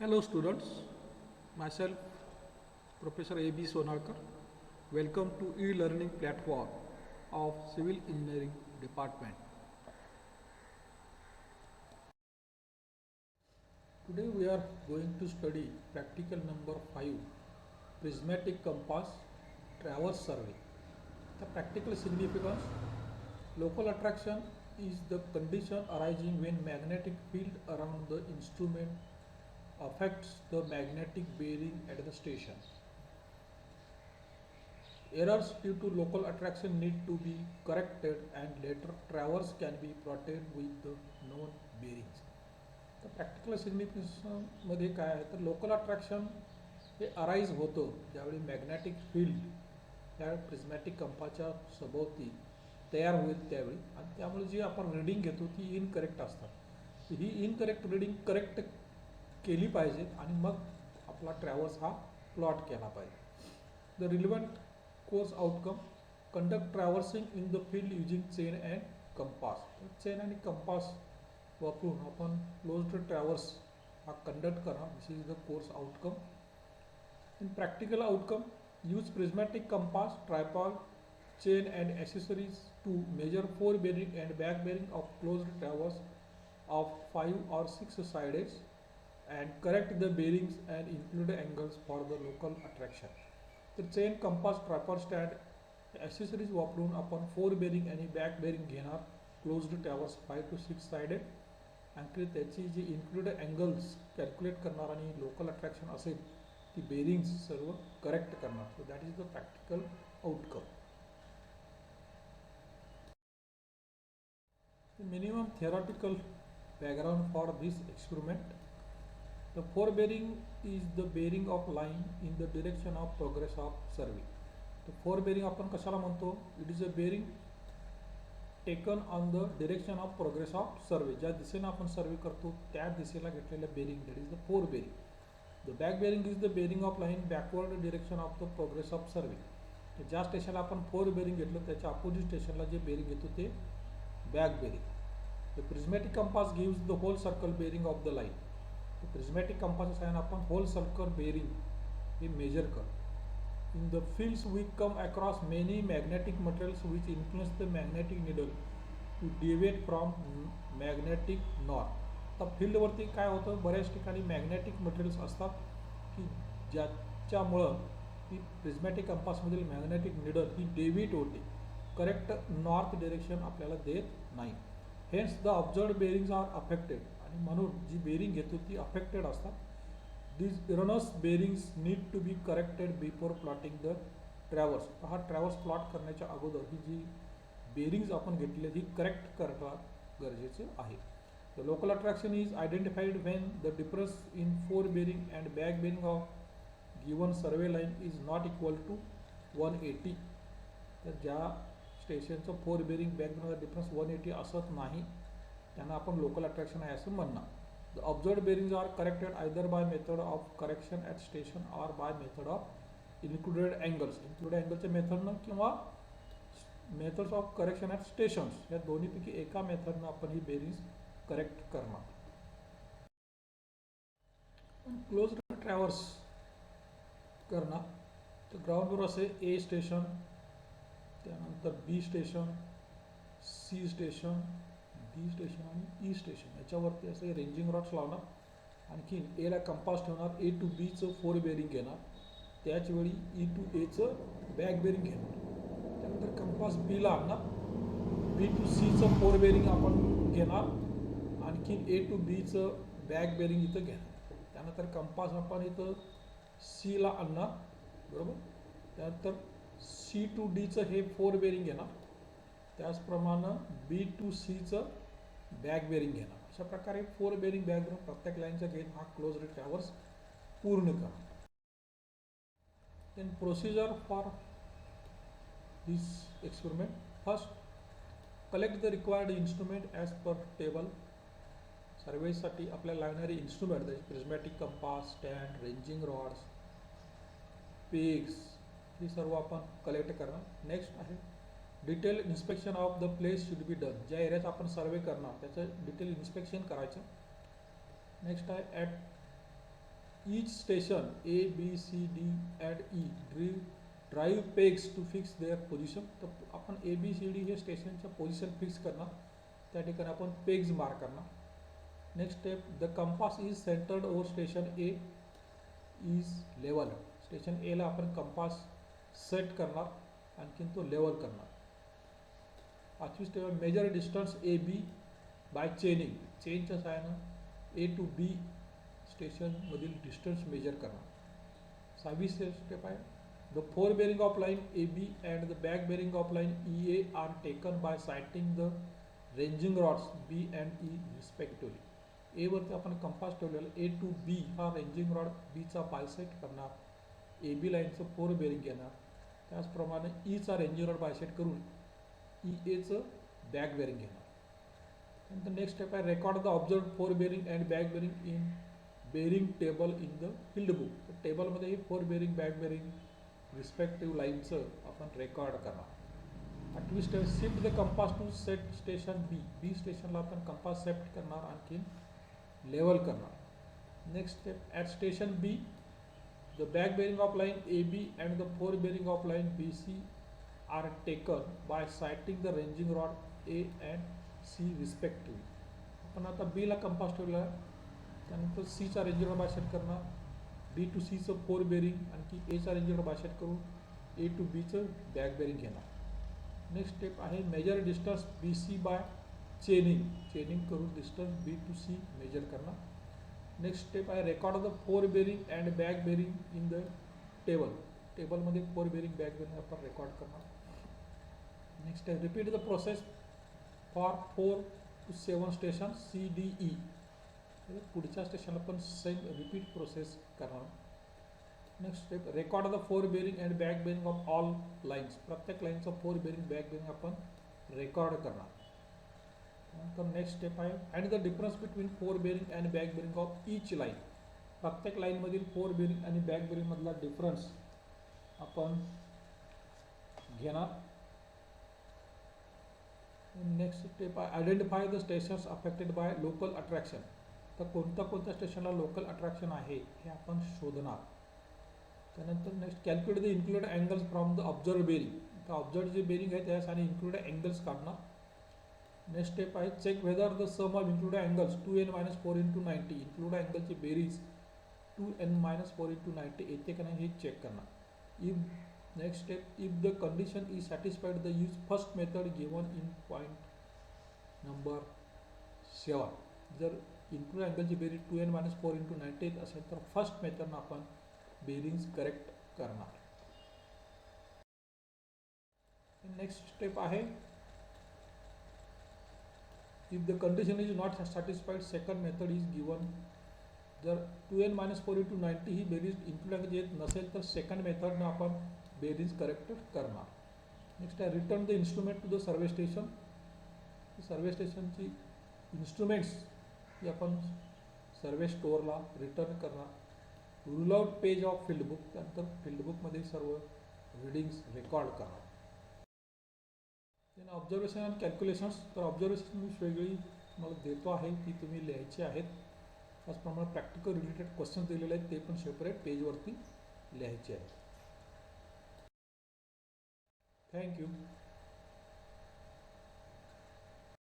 Hello students, myself Professor A.B. Sonalkar. Welcome to e-learning platform of Civil Engineering Department. Today we are going to study practical number 5, prismatic compass traverse survey. The practical significance: local attraction is the condition arising when magnetic field around the instrument affects the magnetic bearing at the station. Errors due to local attraction need to be corrected and later traverse can be plotted with the known bearings. तर practical सिग्निफिकन्समध्ये काय आहे तर local attraction हे arise होतं ज्यावेळी magnetic field त्या prismatic कंपाच्या सभोवती तयार होईल त्यावेळी आणि त्यामुळे जी आपण रिडिंग घेतो ती इनकरेक्ट असतात. ही इनकरेक्ट रिडिंग करेक्ट केली पाहिजे आणि मग आपला ट्रॅव्हर्स हा प्लॉट केला पाहिजे. The relevant course outcome: conduct traversing in the field using chain and compass. Chain आणि कंपास वापरून आपण क्लोज्ड ट्रॅव्हर्स हा कंडक्ट करा. This is the course outcome. In practical outcome: use prismatic compass, tripod, chain and accessories to measure fore bearing and back bearing of closed traverse of 5 or 6 sideds and correct the bearings and include angles for the local attraction. तर chain, compass, tripod stand accessories वापरून आपण four bearing आणि back bearing घेणार closed traverse 5 to 6 sided आणि त्याची जी include angles calculate करणार आणि local attraction असेल ती बेरिंग्स सर्व करेक्ट करणार. So that is the practical outcome. The minimum theoretical background for this experiment: the forebearing is the bearing of line in the direction of progress of survey. The forebearing आपण कशाला म्हणतो? It is a bearing taken on the direction of progress of survey. ज्या दिशेने आपण सर्वे करतो त्या दिशेला घेतलेलं bearing, that is the forebearing. The back bearing is the bearing of line backward direction of the progress of survey. ज्या स्टेशनला आपण फोर बेरिंग घेतलं त्याच्या अपोजिट स्टेशनला जे बेरिंग घेतो ते back bearing. The prismatic compass gives the whole circle bearing of the line. The prismatic compass sign आपण whole circle bearing हे measure कर. In the fields we come across many magnetic materials which influence the magnetic needle to deviate from magnetic north. तर फील्डवरती काय होतं, बऱ्याच ठिकाणी magnetic materials असतात की ज्याच्यामुळं ती प्रिझमॅटिक कंपासमधील मॅग्नेटिक निडल ही डेव्हिएट होते, करेक्ट नॉर्थ डिरेक्शन आपल्याला देत नाही. Hence the observed bearings are affected. आणि म्हणून जी बेरिंग घेतो ती अफेक्टेड असतात. These erroneous bearings need to be corrected before plotting the traverse. हा ट्रॅव्हर्स प्लॉट करण्याच्या अगोदर ही जी बेरिंग्स आपण घेतली ही करेक्ट करणं गरजेचे आहे. The local attraction is identified when the difference in fore bearing and back bearing of given survey line is not equal to 180. तर ज्या स्टेशनचं फोर बेरिंग बॅक बेरिंगचा डिफरन्स 180 असत नाही त्यांना आपण लोकल अट्रॅक्शन आहे असं म्हणणार. The observed bearings are corrected either by method of correction at station or by method of included angles. Included अँगलच्या मेथडनं किंवा methods of correction at stations या दोन्हीपैकी एका मेथडनं आपण ही बेरिंग्स करेक्ट करणार. क्लोज्ड ट्रॅव्हर्स करणार तर ग्राउंडवर असे ए स्टेशन, त्यानंतर B station, C station, D station आणि ई स्टेशन याच्यावरती असे रेंजिंग रॉड्स लावणार. आणखी एला कंपास ठेवणार, ए टू बीचं फोर बेरिंग घेणार, त्याचवेळी ई टू एचं बॅक बेरिंग घेणार. त्यानंतर कंपास बीला आणणार, बी टू सीचं फोर बेरिंग आपण घेणार, आणखी ए टू बीचं बॅक बेरिंग इथं घेणार. त्यानंतर कंपास आपण इथं सीला आणणार, बरोबर. त्यानंतर सी टू डीचं हे फोर बेरिंग घेणार, त्याचप्रमाणे बी टू सीचं बॅक बेरिंग घेणार. अशा प्रकारे फोर बेरिंग बॅक बेरिंग प्रत्येक लाईनचा घेऊन हा क्लोज्ड ट्रॅव्हर्स पूर्ण करा. Then procedure for this experiment: first, collect the required instrument as per table. सर्वेसाठी आपल्याला लागणारे इन्स्ट्रुमेंट जसे prismatic compass, stand, ranging rods, pegs हे सर्व आपण कलेक्ट करणार. नेक्स्ट आहे detail inspection of the place should be done. ज्या एरियाचा आपण सर्वे करणार त्याचं डिटेल इन्स्पेक्शन करायचं. नेक्स्ट आहे at each station A, B, C, D and E drive pegs to fix their position. तर आपण A, B, C, D हे स्टेशनच्या पोझिशन फिक्स करणार, त्या ठिकाणी आपण पेग्स मार्क करणार. Next step, the compass is centred over station A is level. Station A ला आपण कंपास सेट करणार, आणखीन तो लेवल करणार. 5वी step, measure distance A B by chaining. चेनच्या सहाय्यानं ए टू बी स्टेशनमधील डिस्टन्स मेजर करणार. 6वी स्टेप आहे, the fore bearing of line A B and the back bearing of line E A are taken by sighting the ranging rods B and E respectively. A वरती आपण compass ठेवलेला, ए to बी हा ranging rod बीचा बायसेट करणार, A B लाईनचं fore bearing घेणार, त्याचप्रमाणे Icha ranging rod bisect करून E एचं बॅक बेरिंग घेणार. नंतर नेक्स्ट स्टेप आहे, record the observe fore bearing and back bearing in bearing table in the field book. टेबलमध्ये ही fore bearing back bearing respective लाईनचं आपण रेकॉर्ड करणार. 8वी step, shift the compass to set station B. B स्टेशनला आपण compass set करणार, आणखीन लेवल करणार. Next step, at station B the back bearing of line A B and the fore bearing of line B C R taken by sighting the ranging rod A and C respectively. आपण आता बीला compass ठेवला आहे, त्यानंतर सीचा ranging rod bisect करणार, B to सीचं fore bearing आणखी एचा रेंजिंग रॉड बायसेट करून ए टू बीचं बॅक बेरिंग घेणार. नेक्स्ट स्टेप आहे, measure distance B C by chaining करून distance B to C measure करणार. नेक्स्ट स्टेप आहे, record the fore bearing and back bearing in the table. टेबलमध्ये fore bearing back bearing आपण record करणार. Next आहे, repeat the process for 4 to 7 station C D E. पुढच्या स्टेशनला पण same repeat process करणार. Next step, record the fore bearing and back bearing of all lines. प्रत्येक लाईनचं फोर बेरिंग बॅक बेरिंग आपण रेकॉर्ड करणार. नंतर नेक्स्ट स्टेप आहे, find the difference between fore bearing and back bearing of each line. प्रत्येक लाईनमधील fore bearing आणि back bearing मधला डिफरन्स आपण घेणार. नेक्स्ट स्टेप आहे, identify the stations affected by local attraction. तर कोणत्या स्टेशनला लोकल अट्रॅक्शन आहे हे आपण शोधणार. त्यानंतर next, calculate the include angles from the observe bearing. तर ऑब्झर्व जे बेरिंग आहे त्यासाठी इन्क्लूड अँगल्स काढणार. नेक्स्ट स्टेप आहे, check whether the sum of include angles 2n-4 × 90. Include अँगलची बेरीज 2n-4 × 90 येते का नाही हे चेक करणार. If next step, if the condition is satisfied the use first method given in point number 7. जर इन्क्लूड अँगलची बेरीज 2n-4 × 90 येत असेल तर फर्स्ट मेथडनं आपण बेरिंग्स करेक्ट करणार. नेक्स्ट स्टेप आहे, if the condition is not satisfied second method is given. जर 2n-4 × 90 ही बेरीज इन्क्लूड अँगल येत नसेल तर सेकंड मेथडनं आपण बेरीज करेक्ट करणार. नेक्स्ट आहे, return the instrument to the survey station. Survey स्टेशनची इन्स्ट्रुमेंट्स ही आपण सर्वे स्टोअरला रिटर्न करणार. Rule out page of field book. त्यानंतर फील्ड बुकमध्ये सर्व रीडिंग्स रेकॉर्ड करणार. Then observation and calculations. तर ऑब्झर्वेशन वेगळी मला देतो आहे ती तुम्ही लिहायची आहेत. त्याचप्रमाणे प्रॅक्टिकल रिलेटेड क्वेश्चन दिलेले आहेत ते पण सेपरेट पेजवरती लिहायचे आहेत. थँक्यू.